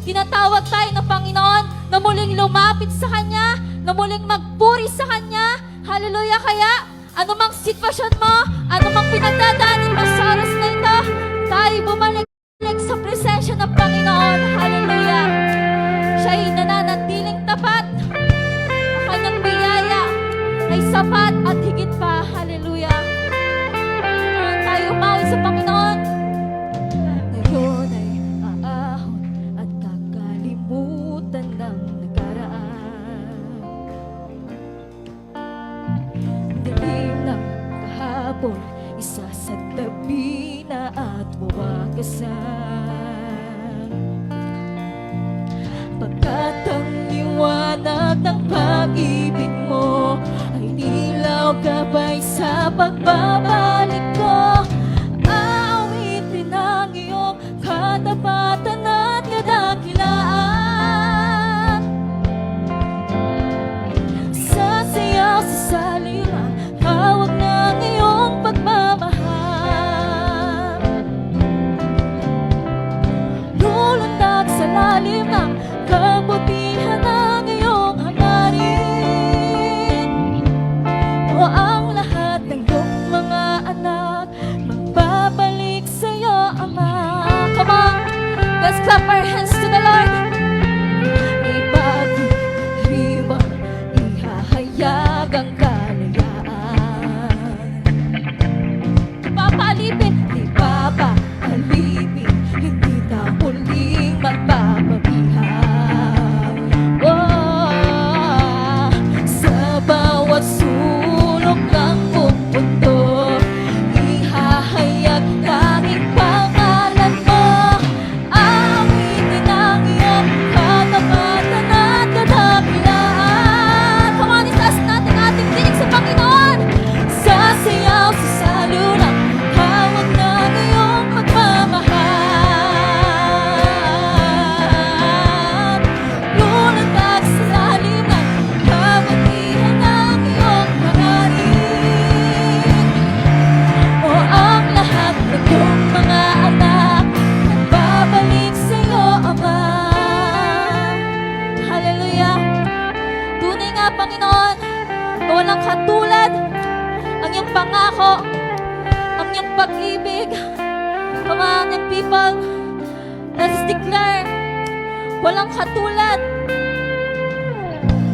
Tinatawag tayo ng Panginoon na muling lumapit sa Kanya, na muling magpuri sa Kanya. Hallelujah! Kaya, anumang sitwasyon mo, anumang pinagdadaanan mo sa oras na ito, tayo bumalik sa presensya ng Panginoon. Hallelujah! Siya'y nananatiling tapat. Ang Kanyang biyaya ay sapat at higit pa. Hallelujah! Tayo umawi sa Panginoon. Ngayon ay aahon at kakalimutan ng nakaraan. Dilim ng kahapon, isa sa tabi na at wawagasan. Pagkat ang liwanag ng pag-ibig mo ay ilaw gabay sa pagbabalik ko. Aawitin ang iyong katapatan at kadakilaan. Sasayaw sa saliran, hawak ng iyong pagmamahal. Lulundag sa lalim ng kabutihan ng iyong hangarin. O ang lahat ng iyong mga anak magbabalik sa iyo, Ama. Come on, let's clap our hands to the Lord. Ipag-iriwang, ihahayag ang kalayaan. Papalipin, di papaalipin, hindi na muling magpapabihag. Oh, sa bawat sulok ng mundo, ihahayag tanging pangalan mo. Awitin ang iyong katapatan at kadakilaan. Come on, itaas natin ating dinig sa Panginoon. Sasayaw sa salunang, hawak ng iyong pagmamahal. Lulundag sa lalim ng kabutihan ng iyong hangarin. O ang lahat ng iyong mga anak magbabalik sa iyo, Ama. Hallelujah! Tunay nga, Panginoon, na walang katulad ang iyong pangako, ang iyong pag-ibig. Come on, and people, let's declare, walang katulad.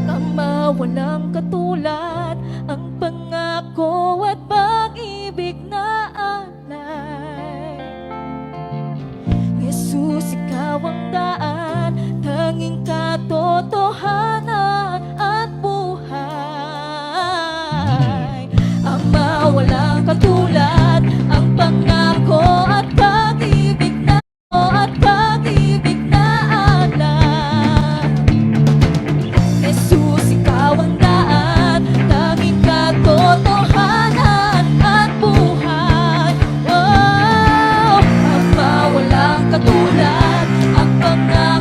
Ama, walang katulad ang pangako at pag-ibig na alay. Jesus, ikaw ang daan, tanging katotohanan at buhay. Ama, walang katulad ang pangako at pag-ibig na alay. Jesus, ikaw ang daan, tanging katotohanan at buhay. Oh, Ama, walang katulad ang pangako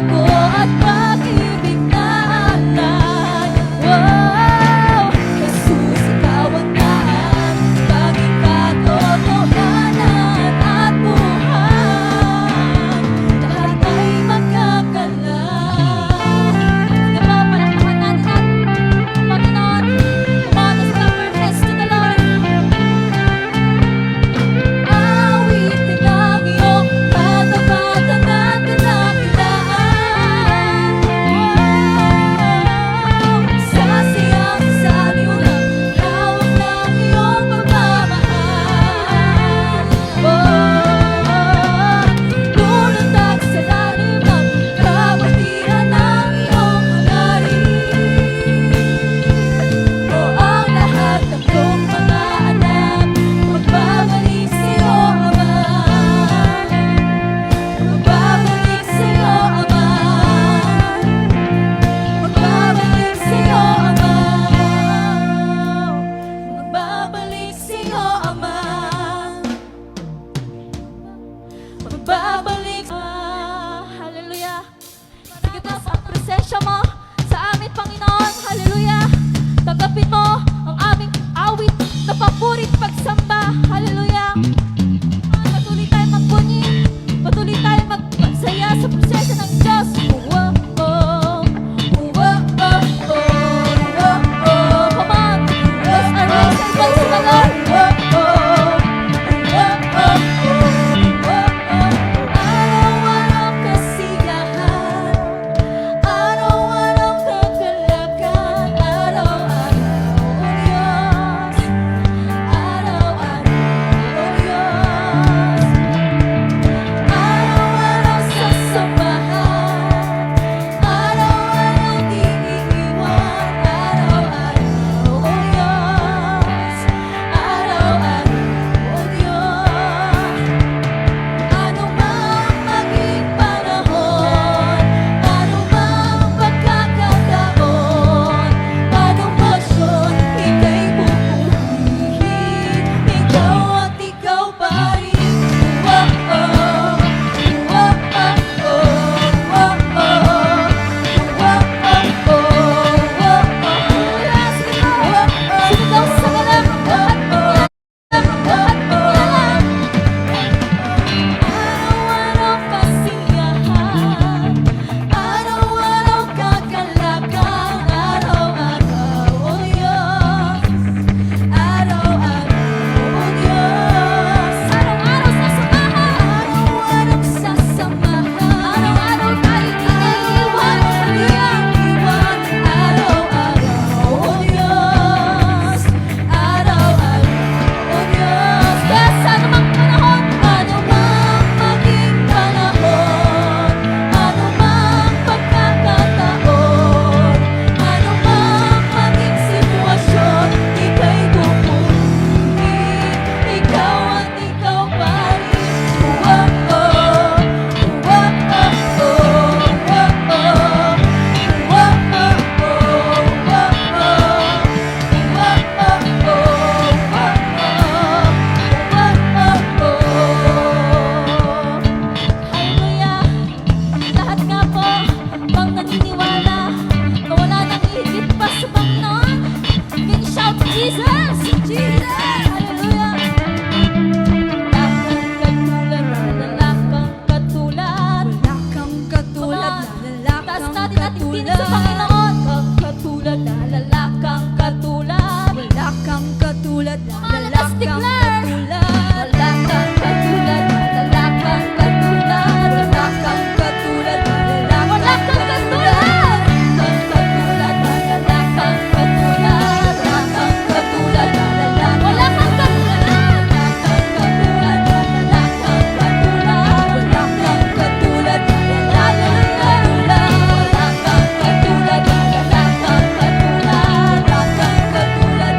Dinig sa Panginoon. Kang katulad na lalakang katulad. Wala kang katulad na Come on, let us lalakang declare. katulad. Wala kang katulad na lalakang katulad. Wala kang katulad na lalakang Wala kang katulad. Kang katulad na lalakang katulad. Wala kang katulad na lalakang Wala kang katulad. Kang katulad na lalakang katulad. Wala kang katulad na lalakang katulad. Wala kang katulad na lalakang katulad. Wala kang katulad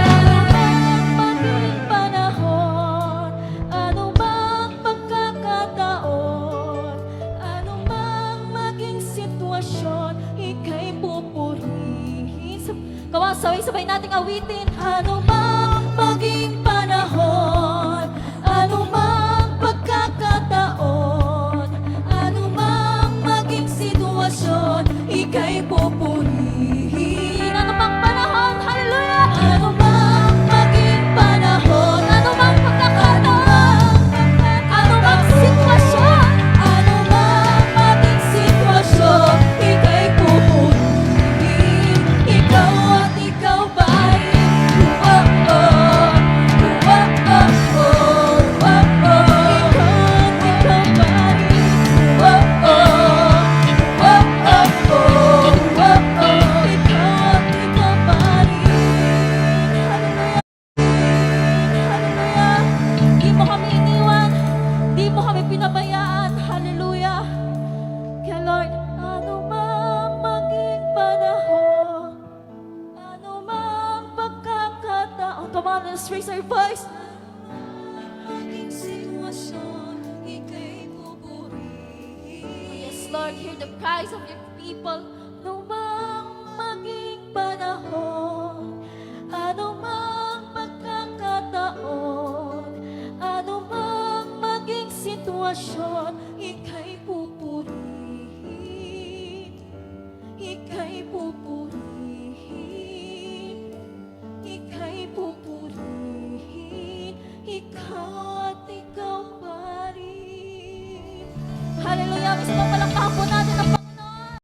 na lalakang Maging panahon, anumang pagkakataon, anumang maging sitwasyon, ika'y pupurihin. Come on, sabay-sabay nating awitin. Anumang maging panahon, anumang pagkakataon, anumang maging sitwasyon, ika'y pupurihin. Anumang panahon, hallelujah! Anumang maging panahon, anumang pagkakataon, anumang sitwasyon, anumang maging sitwasyon, ika'y pupurihin. Ikaw at ikaw ba'y Di mo kami iniwan, di mo kami pinabayaan. Hallelujah. Kaya Lord, anumang maging panahon, anumang pagkakataon. Come on, let's raise our voice. Maging sitwasyon, ika'y pupurihin. Yes, Lord, hear the cries of your people. Anumang maging panahon, anumang pagkakataon, anumang maging sitwasyon,